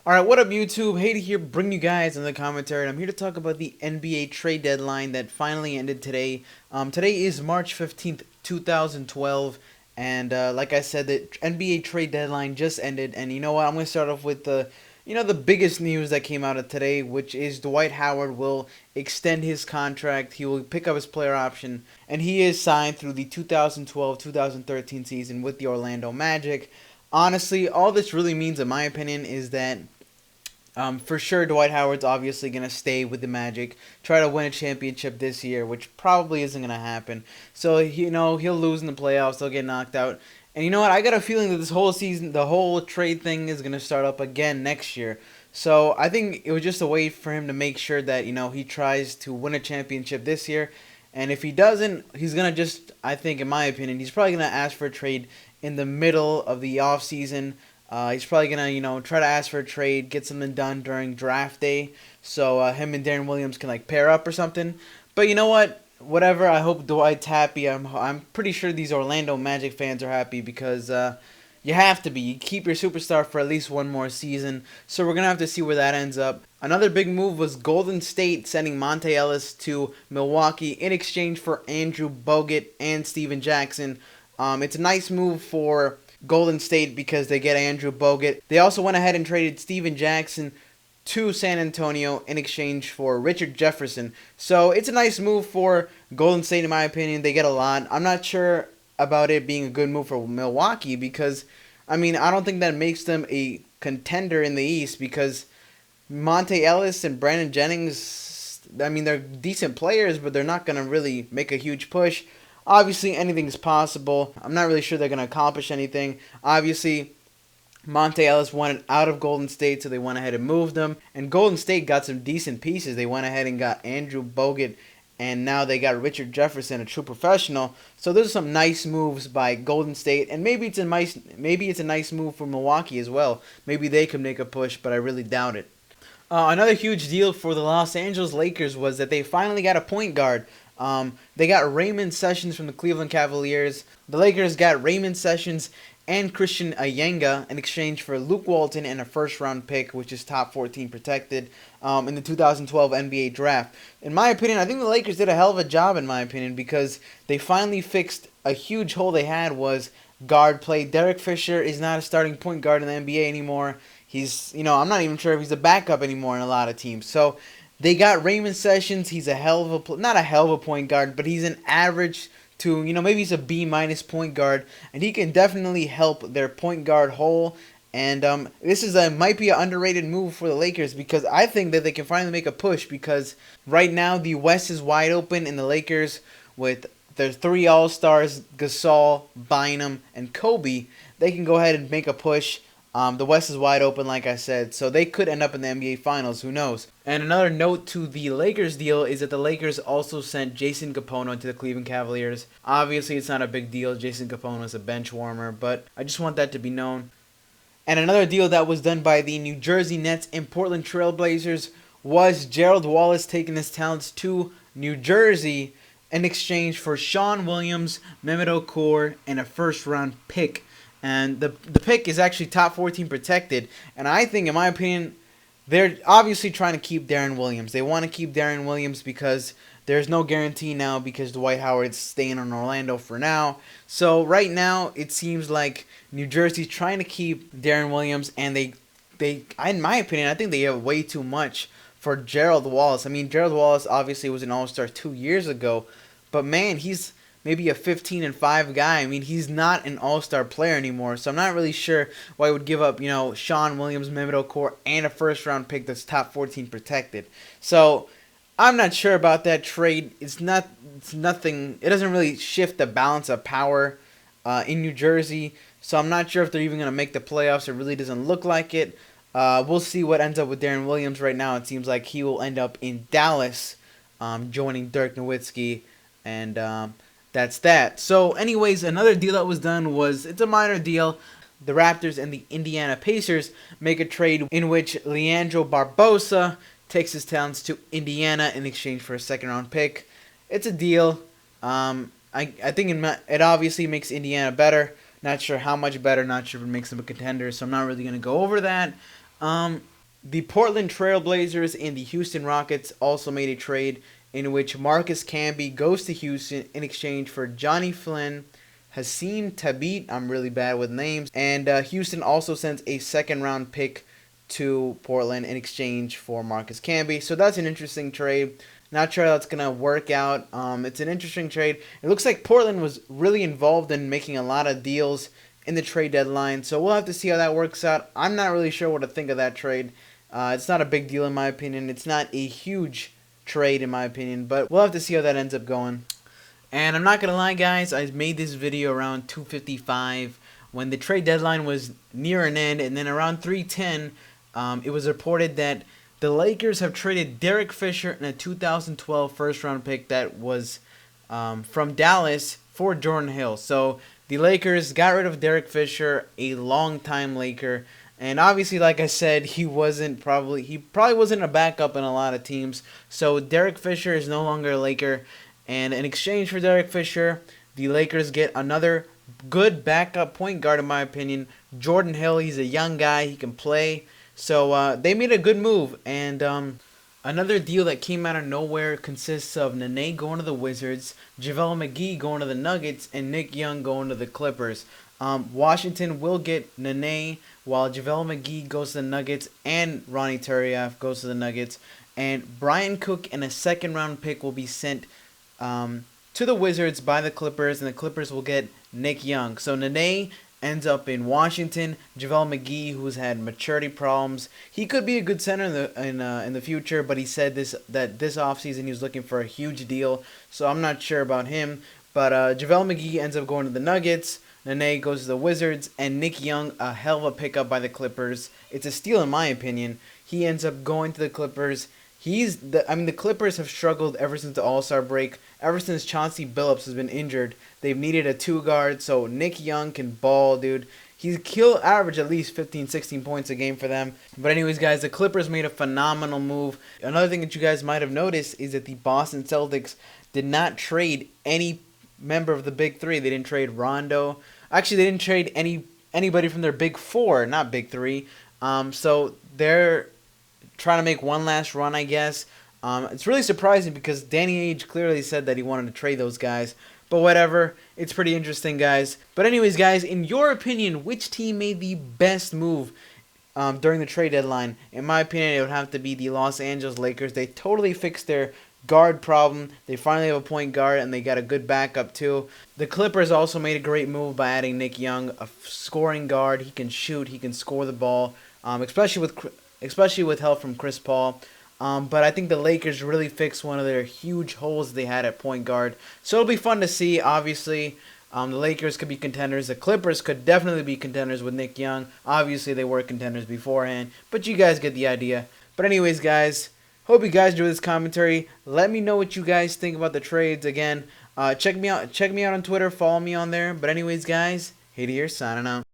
Alright, what up YouTube? Hey to here, bring you guys in the commentary. And I'm here to talk about the NBA trade deadline that finally ended today. Today is March 15th, 2012. And like I said, the NBA trade deadline just ended. And you know what? I'm going to start off with the biggest news that came out of today, which is Dwight Howard will extend his contract. He will pick up his player option. And he is signed through the 2012-2013 season with the Orlando Magic. Honestly, all this really means, in my opinion, is that for sure, Dwight Howard's obviously going to stay with the Magic, try to win a championship this year, which probably isn't going to happen. So, he'll lose in the playoffs, he'll get knocked out. And you know what? I got a feeling that this whole season, the whole trade thing is going to start up again next year. So, I think it was just a way for him to make sure that, he tries to win a championship this year. And if he doesn't, he's going to just, I think, in my opinion, he's probably going to ask for a trade in the middle of the offseason. He's probably going to, try to ask for a trade, get something done during draft day so him and Deron Williams can, pair up or something. But you know what? Whatever, I hope Dwight's happy. I'm pretty sure these Orlando Magic fans are happy because you have to be. You keep your superstar for at least one more season. So we're going to have to see where that ends up. Another big move was Golden State sending Monta Ellis to Milwaukee in exchange for Andrew Bogut and Steven Jackson. It's a nice move for Golden State because they get Andrew Bogut. They also went ahead and traded Steven Jackson to San Antonio in exchange for Richard Jefferson. So it's a nice move for Golden State, in my opinion. They get a lot. I'm not sure about it being a good move for Milwaukee because, I don't think that makes them a contender in the East because Monta Ellis and Brandon Jennings, they're decent players, but they're not going to really make a huge push. Obviously, anything's possible. I'm not really sure they're going to accomplish anything. Obviously, Monta Ellis wanted out of Golden State, so they went ahead and moved him. And Golden State got some decent pieces. They went ahead and got Andrew Bogut, and now they got Richard Jefferson, a true professional. So those are some nice moves by Golden State, and maybe it's a nice move for Milwaukee as well. Maybe they could make a push, but I really doubt it. Another huge deal for the Los Angeles Lakers was that they finally got a point guard. They got Ramon Sessions from the Cleveland Cavaliers. The Lakers got Ramon Sessions and Christian Eyenga in exchange for Luke Walton and a first-round pick, which is top 14 protected in the 2012 NBA draft. In my opinion, I think the Lakers did a hell of a job, in my opinion, because they finally fixed a huge hole they had was guard play. Derek Fisher is not a starting point guard in the NBA anymore. He's, I'm not even sure if he's a backup anymore in a lot of teams. So they got Ramon Sessions. He's a hell of a, not a hell of a point guard, but he's an average to, maybe he's a B- point guard, and he can definitely help their point guard hole. And this might be an underrated move for the Lakers because I think that they can finally make a push because right now the West is wide open in the Lakers with their three All-Stars, Gasol, Bynum, and Kobe. They can go ahead and make a push. The West is wide open, like I said, so they could end up in the NBA Finals. Who knows? And another note to the Lakers deal is that the Lakers also sent Jason Kapono to the Cleveland Cavaliers. Obviously, it's not a big deal. Jason Kapono is a bench warmer, but I just want that to be known. And another deal that was done by the New Jersey Nets and Portland Trail Blazers was Gerald Wallace taking his talents to New Jersey in exchange for Sean Williams, Mehmet Okur, and a first-round pick. And the pick is actually top 14 protected. And I think, in my opinion, they're obviously trying to keep Deron Williams. They want to keep Deron Williams because there's no guarantee now because Dwight Howard's staying in Orlando for now. So right now, it seems like New Jersey's trying to keep Deron Williams. And they, in my opinion, I think they have way too much for Gerald Wallace. Gerald Wallace obviously was an All-Star 2 years ago. But man, he's maybe a 15-5 guy. He's not an all-star player anymore, so I'm not really sure why I would give up, Sean Williams, Mehmet Okur, and a first-round pick that's top 14 protected. So I'm not sure about that trade. It's nothing. It doesn't really shift the balance of power in New Jersey, so I'm not sure if they're even going to make the playoffs. It really doesn't look like it. We'll see what ends up with Deron Williams. Right now, it seems like he will end up in Dallas, joining Dirk Nowitzki, and that's that. So anyways, another deal that was done it's a minor deal. The Raptors and the Indiana Pacers make a trade in which Leandro Barbosa takes his talents to Indiana in exchange for a second-round pick. It's a deal. I think it obviously makes Indiana better. Not sure how much better. Not sure if it makes them a contender. So I'm not really going to go over that. The Portland Trail Blazers and the Houston Rockets also made a trade in which Marcus Camby goes to Houston in exchange for Johnny Flynn, Hassim Tabit, I'm really bad with names, and Houston also sends a second round pick to Portland in exchange for Marcus Camby. So that's an interesting trade. Not sure how that's going to work out. It's an interesting trade. It looks like Portland was really involved in making a lot of deals in the trade deadline, so we'll have to see how that works out. I'm not really sure what to think of that trade. It's not a big deal in my opinion. It's not a huge trade in my opinion, but we'll have to see how that ends up going. And I'm not going to lie, guys, I made this video around 2:55 when the trade deadline was near an end, and then around 3:10, it was reported that the Lakers have traded Derek Fisher and a 2012 first-round pick that was from Dallas for Jordan Hill. So the Lakers got rid of Derek Fisher, a long-time Laker, and obviously, like I said, he probably wasn't a backup in a lot of teams. So Derek Fisher is no longer a Laker, and in exchange for Derek Fisher, the Lakers get another good backup point guard, in my opinion, Jordan Hill. He's a young guy, he can play. So they made a good move, and another deal that came out of nowhere consists of Nene going to the Wizards, JaVale McGee going to the Nuggets, and Nick Young going to the Clippers. Washington will get Nene, while JaVale McGee goes to the Nuggets, and Ronny Turiaf goes to the Nuggets. And Brian Cook and a second-round pick will be sent to the Wizards by the Clippers, and the Clippers will get Nick Young. So Nene ends up in Washington. JaVale McGee, who's had maturity problems, he could be a good center in the future, but he said that this offseason he was looking for a huge deal, so I'm not sure about him. But JaVale McGee ends up going to the Nuggets, Nene goes to the Wizards, and Nick Young, a hell of a pickup by the Clippers. It's a steal in my opinion. He ends up going to the Clippers. The Clippers have struggled ever since the All-Star break. Ever since Chauncey Billups has been injured, they've needed a two-guard, so Nick Young can ball, dude. He'll average at least 15, 16 points a game for them. But anyways, guys, the Clippers made a phenomenal move. Another thing that you guys might have noticed is that the Boston Celtics did not trade any member of the Big Three. They didn't trade Rondo. Actually, they didn't trade anybody from their Big Four, not Big Three. So they're trying to make one last run, I guess. It's really surprising because Danny Ainge clearly said that he wanted to trade those guys. But whatever, it's pretty interesting, guys. But anyways, guys, in your opinion, which team made the best move during the trade deadline? In my opinion, it would have to be the Los Angeles Lakers. They totally fixed their guard problem. They finally have a point guard, and they got a good backup too. The Clippers also made a great move by adding Nick Young, a scoring guard. He can shoot, he can score the ball, especially with help from Chris Paul. But I think the Lakers really fixed one of their huge holes they had at point guard. So it'll be fun to see, obviously. The Lakers could be contenders. The Clippers could definitely be contenders with Nick Young. Obviously, they were contenders beforehand. But you guys get the idea. But anyways, guys, hope you guys enjoyed this commentary. Let me know what you guys think about the trades. Again, check me out on Twitter. Follow me on there. But anyways, guys, Hater here, signing out.